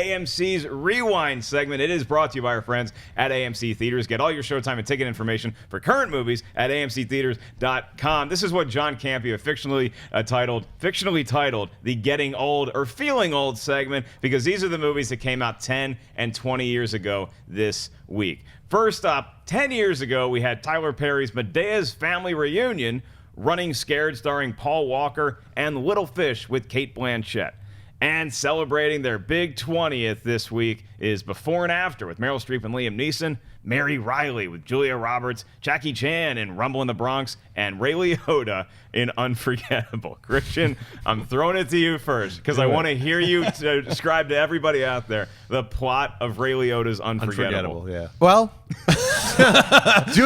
AMC's Rewind segment. It is brought to you by our friends at AMC Theaters. Get all your showtime and ticket information for current movies at amctheaters.com. This is what John Campea fictionally titled the Getting Old or Feeling Old segment, because these are the movies that came out 10 and 20 years ago this week. First up, 10 years ago, we had Tyler Perry's Medea's Family Reunion, Running Scared starring Paul Walker, and Little Fish with Cate Blanchett. And celebrating their big 20th this week is Before and After with Meryl Streep and Liam Neeson, Reilly with Julia Roberts, Jackie Chan in Rumble in the Bronx, and Ray Liotta in Unforgettable. Christian, I'm throwing it to you first because I want to hear you describe to everybody out there the plot of Ray Liotta's Unforgettable. Yeah. Well, do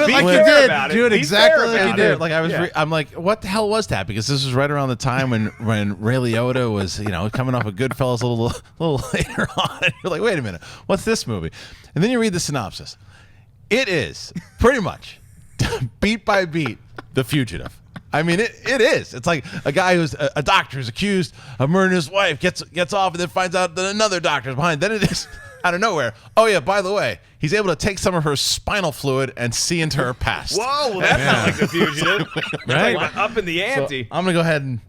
it like you did. Do it exactly like you did. Like I'm like, what the hell was that? Because this was right around the time when Ray Liotta was, coming off of Goodfellas a little later on. You're like, wait a minute, what's this movie? And then you read the synopsis. It is pretty much beat by beat The Fugitive. I mean, it is. It's like a guy who's a doctor who's accused of murdering his wife, gets off, and then finds out that another doctor's behind. Then it is out of nowhere. Oh yeah, by the way, he's able to take some of her spinal fluid and see into her past. Whoa, well, that's not like The Fugitive, right? Like up in the ante. So I'm gonna go ahead and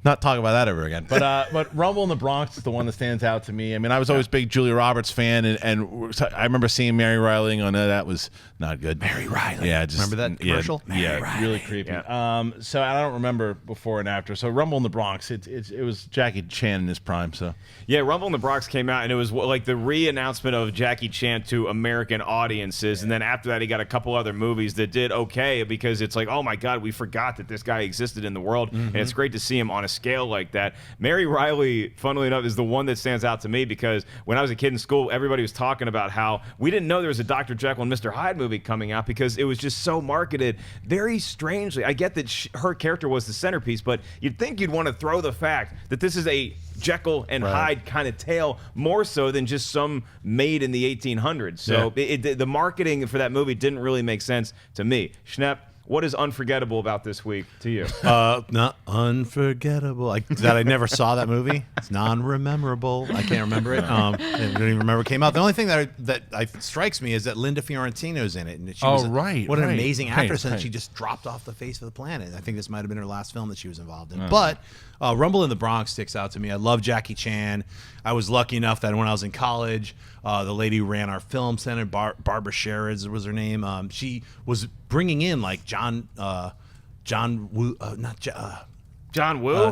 not talk about that ever again. But Rumble in the Bronx is the one that stands out to me. I mean, I was always a big Julia Roberts fan, and I remember seeing Mary Reilly on that was not good. Mary Reilly. Yeah, just remember that commercial? Yeah, really creepy. Yeah. So I don't remember Before and After. So Rumble in the Bronx, it was Jackie Chan in his prime. So yeah, Rumble in the Bronx came out, and it was like the re-announcement of Jackie Chan to American audiences. And then after that, he got a couple other movies that did okay, because it's like, oh my God, we forgot that this guy existed in the world, and it's great to see him on a scale like that. Mary Reilly, funnily enough, is the one that stands out to me, because when I was a kid in school, everybody was talking about how we didn't know there was a Dr. Jekyll and Mr. Hyde movie coming out because it was just so marketed very strangely. I get that her character was the centerpiece, but you'd think you'd want to throw the fact that this is a Jekyll and Hyde kind of tale more so than just some made in the 1800s. So the marketing for that movie didn't really make sense to me. Schnepp, what is unforgettable about this week to you? Not unforgettable. That I never saw that movie. It's non-rememberable. I can't remember it. I don't even remember it came out. The only thing that strikes me is that Linda Fiorentino's in it, and she was what an amazing actress, and she just dropped off the face of the planet. I think this might have been her last film that she was involved in. But Rumble in the Bronx sticks out to me. I love Jackie Chan. I was lucky enough that when I was in college, the lady who ran our film center, Barbara Sherrids was her name. She was bringing in like John Woo, John Woo?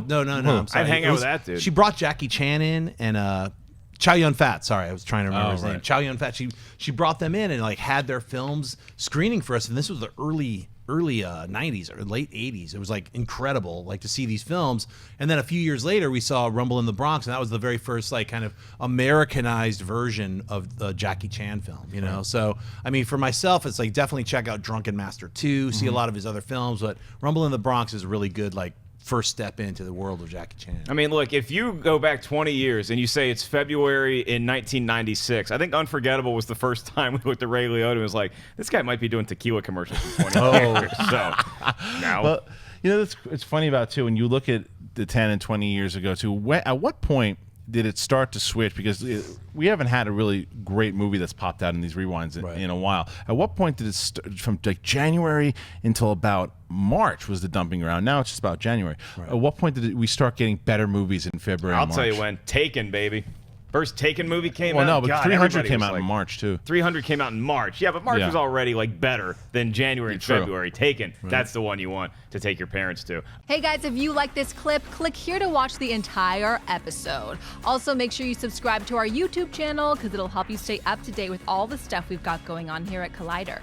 No. I'm sorry. I'd hang out with that dude. She brought Jackie Chan in and Chow Yun-fat. Sorry, I was trying to remember his name. Chow Yun-fat. She brought them in and like had their films screening for us, and this was the early 90s or late 80s. It was like incredible, like to see these films. And then a few years later, we saw Rumble in the Bronx, and that was the very first like kind of Americanized version of the Jackie Chan film, So, I mean, for myself, it's like definitely check out Drunken Master 2, see a lot of his other films, but Rumble in the Bronx is really good, like first step into the world of Jackie Chan. I mean, look, if you go back 20 years and you say it's February in 1996, I think Unforgettable was the first time we looked at Ray Liotta and was like, this guy might be doing tequila commercials in 20 years. So, now. Well, it's funny about, too, when you look at the 10 and 20 years ago, too, at what point did it start to switch? Because we haven't had a really great movie that's popped out in these rewinds in a while. At what point did it start, from like January until about March was the dumping ground? Now it's just about January. Right. At what point did we start getting better movies in February and March? I'll tell you when. Taken, baby. First Taken movie came out. Well, no, but 300 came out in March, too. 300 came out in March. Yeah, but March was already, like, better than January and February. Taken, that's the one you want to take your parents to. Hey, guys, if you like this clip, click here to watch the entire episode. Also, make sure you subscribe to our YouTube channel because it'll help you stay up to date with all the stuff we've got going on here at Collider.